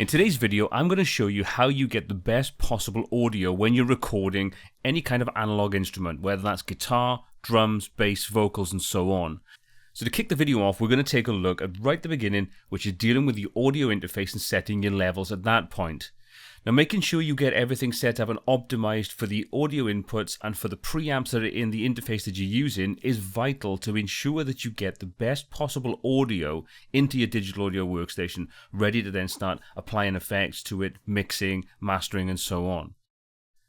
In today's video, I'm going to show you how you get the best possible audio when you're recording any kind of analog instrument, whether that's guitar, drums, bass, vocals, and so on. So to kick the video off, we're going to take a look at right at the beginning, which is dealing with the audio interface and setting your levels at that point. Now, making sure you get everything set up and optimized for the audio inputs and for the preamps that are in the interface that you're using is vital to ensure that you get the best possible audio into your digital audio workstation, ready to then start applying effects to it, mixing, mastering, and so on.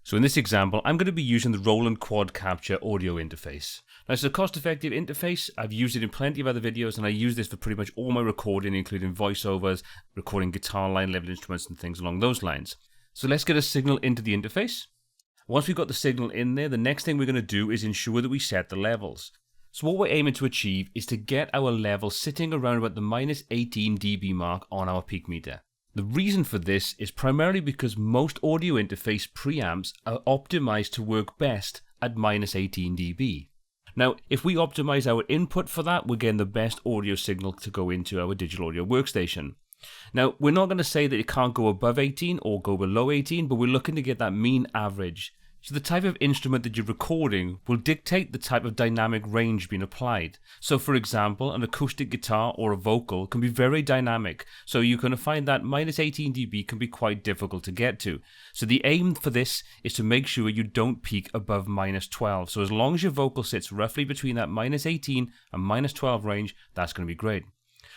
So in this example, I'm going to be using the Roland Quad Capture audio interface. Now, it's a cost-effective interface. I've used it in plenty of other videos, and I use this for pretty much all my recording, including voiceovers, recording guitar line level instruments, and things along those lines. So let's get a signal into the interface. Once we've got the signal in there, the next thing we're going to do is ensure that we set the levels. So what we're aiming to achieve is to get our level sitting around about the -18 dB mark on our peak meter. The reason for this is primarily because most audio interface preamps are optimized to work best at -18 dB. Now, if we optimize our input for that, we're getting the best audio signal to go into our digital audio workstation. Now, we're not going to say that it can't go above 18 or go below 18, but we're looking to get that mean average. So the type of instrument that you're recording will dictate the type of dynamic range being applied. So for example, an acoustic guitar or a vocal can be very dynamic, so you're going to find that -18 dB can be quite difficult to get to. So the aim for this is to make sure you don't peak above -12. So as long as your vocal sits roughly between that -18 and -12 range, that's going to be great.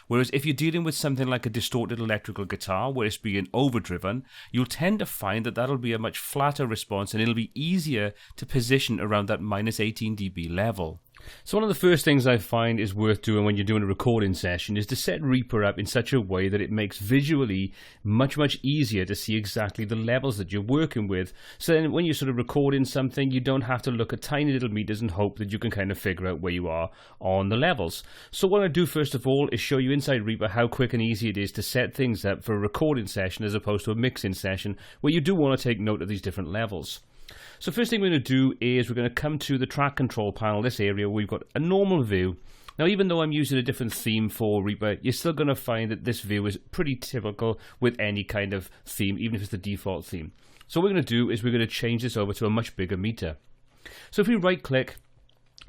Whereas if you're dealing with something like a distorted electrical guitar where it's being overdriven, you'll tend to find that that'll be a much flatter response and it'll be easier to position around that -18 dB level. So one of the first things I find is worth doing when you're doing a recording session is to set Reaper up in such a way that it makes visually much easier to see exactly the levels that you're working with. So then when you're sort of recording something, you don't have to look at tiny little meters and hope that you can kind of figure out where you are on the levels. So what I do first of all is show you inside Reaper how quick and easy it is to set things up for a recording session as opposed to a mixing session where you do want to take note of these different levels. So first thing we're going to do is we're going to come to the track control panel, this area where we've got a normal view. Now, even though I'm using a different theme for Reaper, you're still going to find that this view is pretty typical with any kind of theme, even if it's the default theme. So what we're going to do is we're going to change this over to a much bigger meter. So if we right click,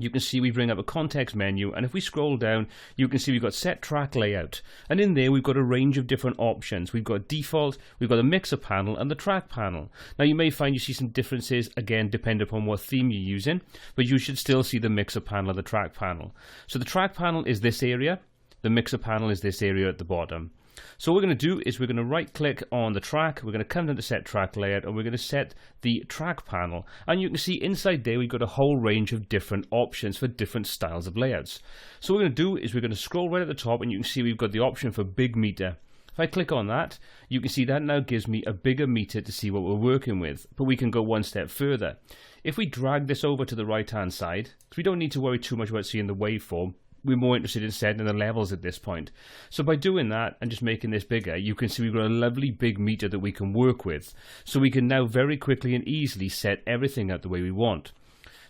you can see we bring up a context menu, and if we scroll down, you can see we've got set track layout, and in there we've got a range of different options. We've got default, we've got the mixer panel, and the track panel. Now you may find you see some differences, again, depending upon what theme you're using, but you should still see the mixer panel and the track panel. So the track panel is this area, the mixer panel is this area at the bottom. So what we're going to do is we're going to right click on the track, we're going to come down to set track layout, and we're going to set the track panel, and you can see inside there we've got a whole range of different options for different styles of layouts. So what we're going to do is we're going to scroll right at the top, and you can see we've got the option for big meter. If I click on that, you can see that now gives me a bigger meter to see what we're working with, but we can go one step further. If we drag this over to the right hand side, because we don't need to worry too much about seeing the waveform, we're more interested in setting the levels at this point. So by doing that and just making this bigger, you can see we've got a lovely big meter that we can work with. So we can now very quickly and easily set everything out the way we want.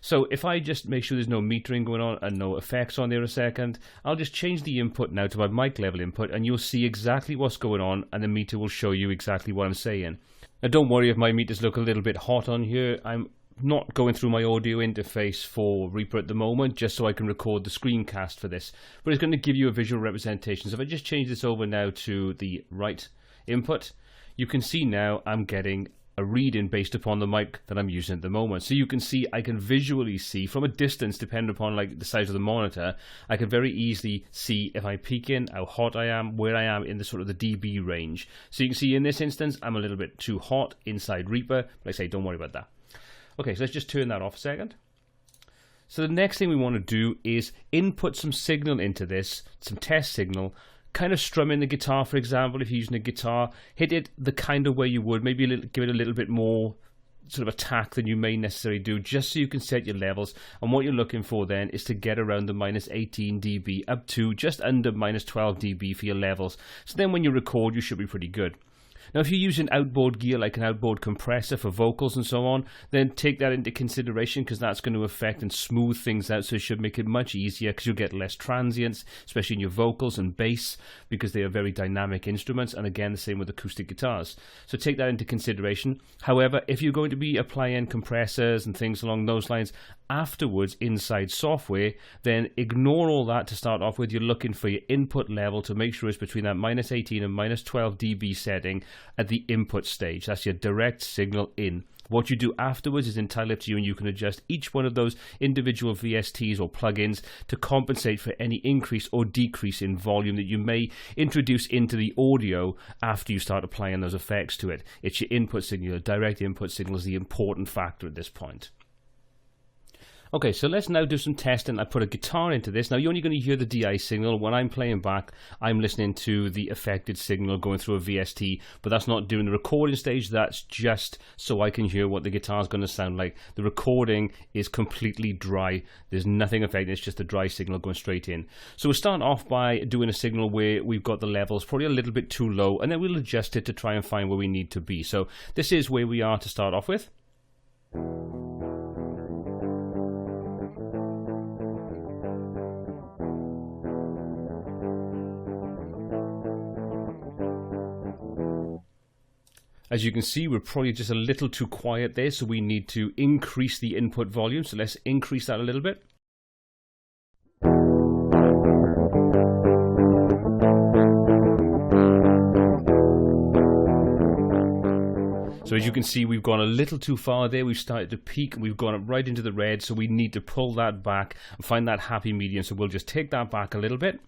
So if I just make sure there's no metering going on and no effects on there a second, I'll just change the input now to my mic level input, and you'll see exactly what's going on, and the meter will show you exactly what I'm saying. Now don't worry if my meters look a little bit hot on here. I'm not going through my audio interface for Reaper at the moment, just so I can record the screencast for this, but it's going to give you a visual representation. So if I just change this over now to the right input, you can see now I'm getting a reading based upon the mic that I'm using at the moment. So you can see I can visually see from a distance, depending upon like the size of the monitor, I can very easily see if I'm peaking, how hot I am, where I am in the sort of the dB range. So you can see in this instance I'm a little bit too hot inside Reaper, but I say don't worry about that. Okay, so let's just turn that off a second. So the next thing we want to do is input some signal into this, some test signal, kind of strum in the guitar, for example. If you're using a guitar, hit it the kind of way you would, maybe give it a little bit more sort of attack than you may necessarily do, just so you can set your levels. And what you're looking for then is to get around the -18 dB up to just under -12 dB for your levels. So then when you record, you should be pretty good. Now, if you're using outboard gear like an outboard compressor for vocals and so on, then take that into consideration, because that's going to affect and smooth things out, so it should make it much easier, because you'll get less transients, especially in your vocals and bass, because they are very dynamic instruments, and again, the same with acoustic guitars. So take that into consideration. However, if you're going to be applying compressors and things along those lines afterwards inside software, then ignore all that to start off with. You're looking for your input level to make sure it's between that -18 and -12 dB setting at the input stage. That's your direct signal in. What you do afterwards is entirely up to you, and you can adjust each one of those individual VSTs or plugins to compensate for any increase or decrease in volume that you may introduce into the audio after you start applying those effects to it. It's your input signal. Your direct input signal is the important factor at this point. Okay, so let's now do some testing. I put a guitar into this. Now, you're only going to hear the DI signal. When I'm playing back, I'm listening to the affected signal going through a VST, but that's not during the recording stage. That's just so I can hear what the guitar is going to sound like. The recording is completely dry. There's nothing affected. It's just a dry signal going straight in. So we'll start off by doing a signal where we've got the levels probably a little bit too low, and then we'll adjust it to try and find where we need to be. So this is where we are to start off with. As you can see, we're probably just a little too quiet there, so we need to increase the input volume. So let's increase that a little bit. So as you can see, we've gone a little too far there. We've started to peak and we've gone up right into the red. So we need to pull that back and find that happy medium. So we'll just take that back a little bit.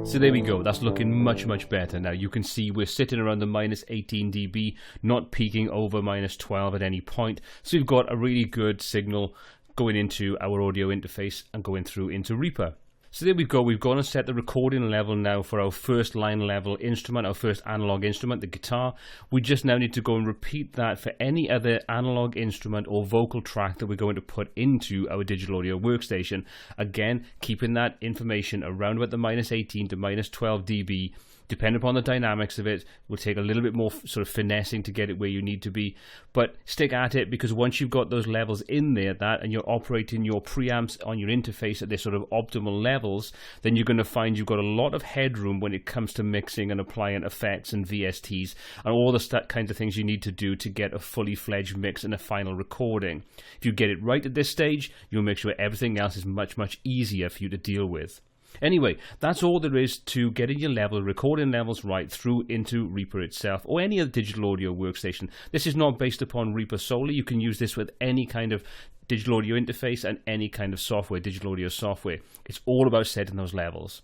So there we go, that's looking much, much better. Now you can see we're sitting around the -18 dB, not peaking over -12 at any point. So we've got a really good signal going into our audio interface and going through into Reaper. So there we go, we've gone and set the recording level now for our first line level instrument, our first analog instrument, the guitar. We just now need to go and repeat that for any other analog instrument or vocal track that we're going to put into our Digital Audio Workstation. Again, keeping that information around about the -18 to -12 dB. Depending upon the dynamics of it, will take a little bit more sort of finessing to get it where you need to be. But stick at it, because once you've got those levels in there, and you're operating your preamps on your interface at their sort of optimal levels, then you're going to find you've got a lot of headroom when it comes to mixing and applying effects and VSTs and all the kinds of things you need to do to get a fully fledged mix and a final recording. If you get it right at this stage, you'll make sure everything else is much, much easier for you to deal with. Anyway, that's all there is to getting your recording levels right through into Reaper itself or any other digital audio workstation. This is not based upon Reaper solely. You can use this with any kind of digital audio interface and any kind of software, digital audio software. It's all about setting those levels.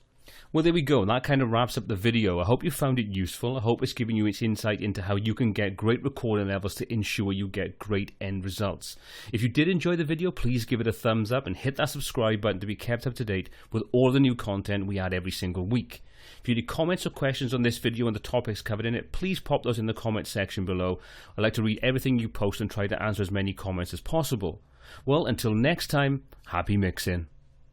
Well, there we go. That kind of wraps up the video. I hope you found it useful. I hope it's giving you its insight into how you can get great recording levels to ensure you get great end results. If you did enjoy the video, please give it a thumbs up and hit that subscribe button to be kept up to date with all the new content we add every single week. If you have any comments or questions on this video and the topics covered in it, please pop those in the comment section below. I like to read everything you post and try to answer as many comments as possible. Well, until next time, happy mixing.